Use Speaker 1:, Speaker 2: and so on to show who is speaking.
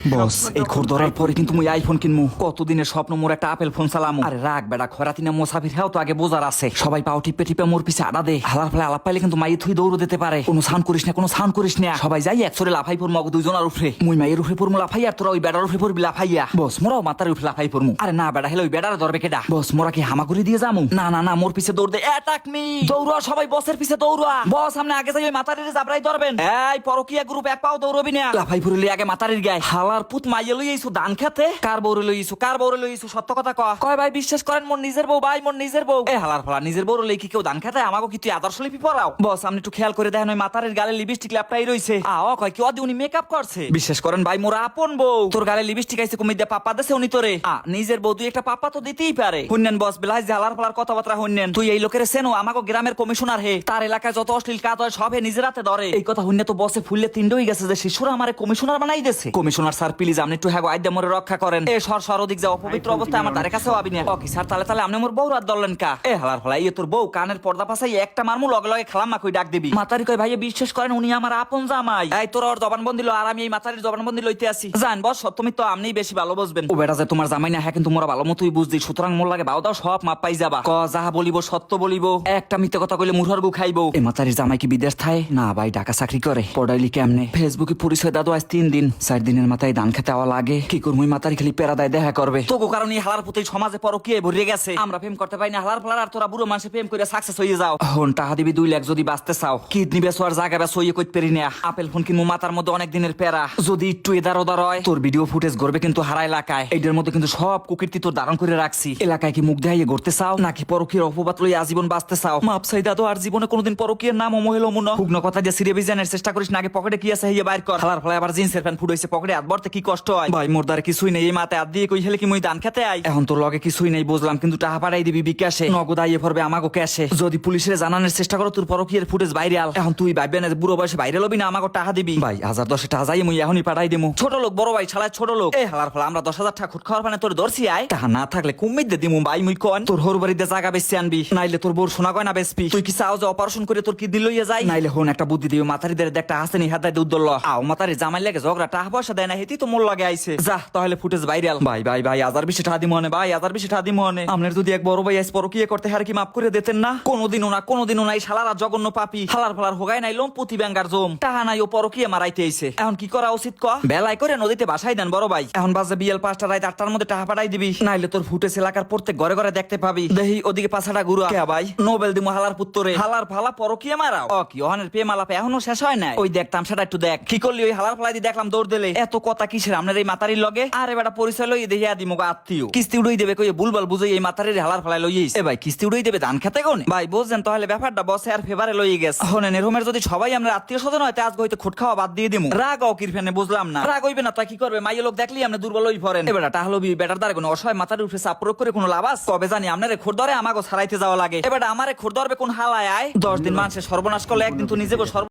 Speaker 1: বস এই খোর ধরার পরে কিন্তু মুই আইফোন কিনমু। কতদিনের স্বপ্ন মোর একটা আপেল ফোন চালামু। আরে রাখ বেড়া খরাতিনা মোসাফির হ্যাঁ তো আগে বোঝার আছে। সবাই পাও টিপে টিপে মোর পিছে আডা দে। হালার ফলে আলাপ পাইলে কিন্তু মাই থুই দৌড় দিতে পারে। কোনো সাউন্ড করিস না, কোনো সাউন্ড করিস না। সবাই যাই একসরে লাফাই পড়মু অগ দুইজনের উপরে। মুই মাইয়ের উপরে পড়মু লাফাই আর তোরা ওই বেড়ার উপরে পড়বি লাফাইয়া। বস মোরাও মাথার উপরে লাফাই পড়মু। আরে না বেড়া হেলে ওই বেড়ার ধরবে কেডা? বস মোরা কি হামাগুড়ি দিয়ে যামু? না না না মোর পিছে দৌড় দে। অ্যাটাক মি দৌড়া, সবাই বসের পিছে দৌড়া। বস সামনে আগে যাই ওই মাথারির জাবরাই ধরবেন। এই পরকিয়া গ্রুপ এক পাও দৌড়বি না। লাফাই পড়লি আগে মাথারির গায়। হালার পুত মাইয়ে লই আইছো ধান খেতে। কার বউরে লইছো, কার বউরে লইছো? সত্য কথা কয় ভাই বিশ্বাস করেন মোর নিজের বউ ভাই, মোর নিজের বউ। এ হালার ফালা নিজের বউরে লই কি কেউ ধান খেতে? আমাগো কি তুই আদর্শ লিপি পরাও? বস আপনি একটু খেয়াল করে দেখেন ওই মাথারের গালে লিপস্টিক লাপটাই রইছে। কয় কি অদি উনি মেকআপ করছে? বিশ্বাস করেন ভাই মোর আপন বউ। তোর গালে লিপস্টিক আইছে কুমির দিয়ে পাপ্পা দেছে উনি তোরে। নিজের বউ তুই একটা পাপ্পা তো দিতেই পারে। হুন্নেন বস বেলায় যে হালার ফালার কথাবার্তা হুন্নেন। তুই এই লোকের চেনো? আমাগো গ্রামের কমিশনার হে। তার এলাকায় যত অশ্লীল কাজ হয় সব হে নিজের হাতে ধরে। এই কথা হুন্নে তো বসে ফুললে তিনডই গেছে যে শিশুরা আমারে কমিশনার বানাই দেছে। কমিশনার স্যার প্লিজ আপনি একটু হ্যাঁ আইডা মোরে রক্ষা করেন। এ সর ওদিক যা, অপবিত্র অবস্থায় আমার ধারে কাছেও আবি না। কি স্যার তাহলে আপনি মোর বউ রাত ধরলেন কা? এ হালার ফালা তোর বউ কানের পর্দা পাশাই একটা মারমু লগে লগে খালাম্মা কই ডাক দিবি। মাতারি কয় ভাই বিশ্বাস করেন উনি আমার আপন জামাই। এই তোর ওর জবানবন্দি লো আর আমি এই মাতারির জবানবন্দি লইতে আসি। জান বস তুমি তো আপনিই বেশি ভালো বুঝবেন। ও বেটা যে তোমার জামাই না হ্যাঁ কিন্তু মোরা ভালো মতোই বুঝদি। সুতরাং মোর লাগে বাও দাও সব মাপ পাই যাবা। ক যাহা বলিব সত্য বলিব, একটা মিথ্যে কথা কইলে মুরহার গু খাইবো। এই মাতারির জামাই কি বিদেশ থায়? না ভাই ঢাকা চাকরি করে। পড়াইলি কেমনে? ফেসবুকে পরিচয় দাদু আজ 3 দিন 4 দিনের মাথায় ধান খেতে আওয়া লাগে। কি করবো মাতারি খালি পেরা দেয় দেখা করবে। তোগো কারণে হালার পুতেই সমাজে পরকীয়া ভরিয়ে গেছে। আমরা প্রেম করতে পাই না হালার ফালার, আর তোরা বুড়ো মানুষে প্রেম করে সাকসেস হয়ে যাও। হন টাকা দিবি 2 লাখ যদি বাঁচতে চাও। কিডনি বেচো আর জায়গা বেচো ইয়ে কইতে পারি না। আপেল ফোন কিনবো মাথার মধ্যে অনেক দিনের পেরা। যদি একটু এদার ওদার হয় তোর ভিডিও ফুটেজ গড়বে কিন্তু হারা এলাকায়। এইটার মধ্যে কিন্তু সব কুকীর্তি তোর ধারণ করে রাখছি। এলাকায় কি মুখ দেখাইয়ে গড়তে চাও নাকি পরকীয়ার অপবাদ লই আজীবন বাঁচতে চাও? মাপ চাই দাদু আর জীবনে কোনোদিন পরকীয়ার নাম মহিল মন হুগ্ন কথা দিয়ে সিরে বিজানের চেষ্টা করিস না। আগে পকেটে কি আছে হিয়ে বাইর কর। হালার ফলে আবার জিন্সের প্যান্ট ফুট হইছে পকেটে হাত ভরতে কি কষ্ট হয় ভাই। মোর দ্বারা কিছুই নেই, এই মাথায় হাত দিয়ে কই হেলে কি মুই ধান খেতে আই? এখন তোর লগে কিছুই নেই বুঝলাম, কিন্তু টাকা পাঠাই দিবি বিকাশে, নগদ আইয়ে পড়বে আমাগো ক্যাশে। যদি পুলিশের জানানোর চেষ্টা করো তোর পরকীয়ার ফুটেজ ভাইরাল। এখন তুই ভাববে না বুড়ো বয়সে ভাইরাল হবি না আমাগো টাকা দিবি? ভাই 1010 টাকা যাই মুই এখনই পাঠাই দিমু। ছোট লোক বড় ভাই ছাড়াই ছোট লোক। এই হালার ফলে আমরা 10,000 টাকা খুট খাওয়ার মানে তোর দর্শি আয়। টাকা না থাকলে কুমির দে দিমু ভাই মুই কোন। তোর হর বাড়িতে জায়গা বেশি আনবি, নাইলে তোর বোর শোনা কয় না বেশপি। তুই কি চাও যে অপারেশন করে তোর কিডনি লইয়া যাই? নাইলে হন একটা বুদ্ধি দিও মাথারিদের দেখটা হাসেনি হাতাই দুধ দল আও। মাথারি জামাই লাগে ঝগড়া টাকা পয়সা দেয় না হেতি তো মোর লাগে আইছে। যা তাহলে ফুটেজ ভাইরাল। ভাই ভাই ভাই 1020 টাকা দিমু ভাই 1020 টাকা দিমু। আপনার যদি এক বড় ভাই আইস পরকীয়া করতে হার কি মাফ করে দিতেন না? কোনোদিনও না এই শালারা জঘন্য পাপী। হালার ফালার হোগাই নাই লোম পুতি ব্যাঙ্গার জম। টাকা নাই ও পরকীয়া মারাইতে আইছে। এখন কি করা উচিত ক? বেলাই করে নদীতে বাসাই দেন বড় ভাই। এখন বাজে বিয়েল 5টা রাত 8টার মধ্যে টাকা পাঠাই দিবি, নাইলে তোর ফুটেজ এলাকার প্রত্যেক ঘরে ঘরে দেখতে পাবি। দেহি ওদিকে পাছাটা ঘুরা কে ভাই নোবেল দিমু হালার পুত্তরে। হালার ফালা পরকীয়া মারাও কি ওহানের প্রেম আলাপে এখনো শেষ হয় নাই? ওই দেখতাম সেটা একটু দেখ কি করলি ওই হালার ফালাই দি দেখলাম দৌড় দিলে। এত কথা কিসের আপনার এই মাতারির লগে? আরে বেটা পরিচয় লই দেহিয়া দিমু আত্মীয়। কিস্তি উড়াই দেবে কই বুলবাল বুঝাই এই মাতারির হালার ফালাই লইস। এ ভাই কিস্তি উড়াই দেবে ধান খেতে কোন? ভাই বুঝছেন তাহলে ব্যাপারটা বসে আর ফেভারে লই গেছে। হনেন এরকমের যদি সবাই আমরা আত্মীয় স্বজন হয় আজকে হইতে খুট খাওয়া বাদ দিয়ে দিমু। রাগ কিরফেনে বুঝলাম না। রাগ হইবে না তা কি করবে? মাইয়ে লোক দেখলি আমরা দুর্বল হই পড়েন। এ বেটা তাহলে বেটার দ্বারা কোনো অসহায় মাথার উপরে চাপ প্রয়োগ করে কোনো লাভ আছে? কবে জানি আপনারে খোর ধরে আমাকে ছাড়াইতে যাওয়া লাগে। এবার আমারে খোর ধরবে কোন হালায় আয়? 10 দিন মানুষের সর্বনাশ করলে একদিন তো নিজে